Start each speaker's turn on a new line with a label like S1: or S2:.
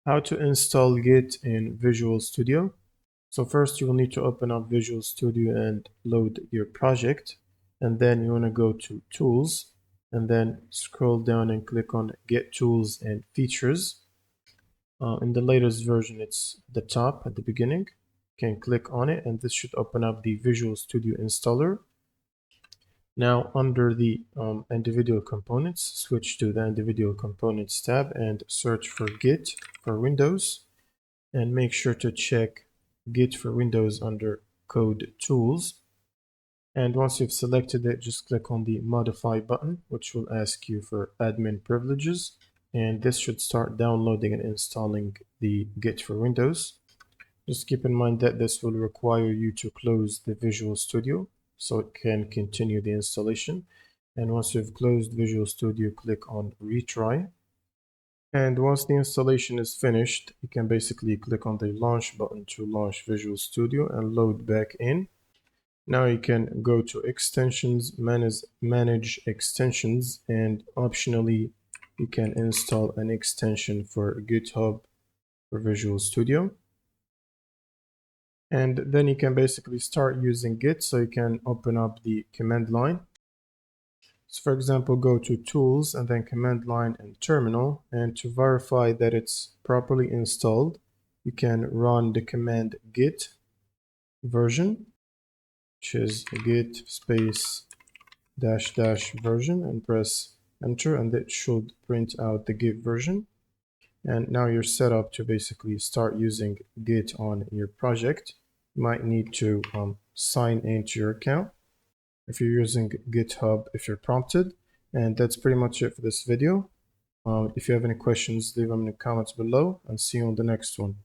S1: How to install Git in Visual Studio. So first you will need to open up Visual Studio and load your project. And then you want to go to Tools and then scroll down and click on Get Tools and Features. In the latest version, it's the top at the beginning. You can click on it and this should open up the Visual Studio installer. Now under the individual components, switch to the individual components tab and search for Git for Windows, and make sure to check Git for Windows under Code Tools. And once you've selected it, just click on the Modify button, which will ask you for admin privileges. And this should start downloading and installing the Git for Windows. Just keep in mind that this will require you to close the Visual Studio so it can continue the installation. And once you've closed Visual Studio, click on Retry. And once the installation is finished, you can basically click on the Launch button to launch Visual Studio and load back in. Now you can go to Extensions, manage Extensions, and optionally you can install an extension for GitHub for Visual Studio. And then you can basically start using Git, so you can open up the command line. So for example, go to Tools and then Command Line and Terminal. And to verify that it's properly installed, you can run the command git version, which is git space dash dash version, and press enter, and it should print out the Git version. And now you're set up to basically start using Git on your project. You might need to sign into your account if you're using GitHub, if you're prompted. And that's pretty much it for this video. If you have any questions, leave them in the comments below, and see you on the next one.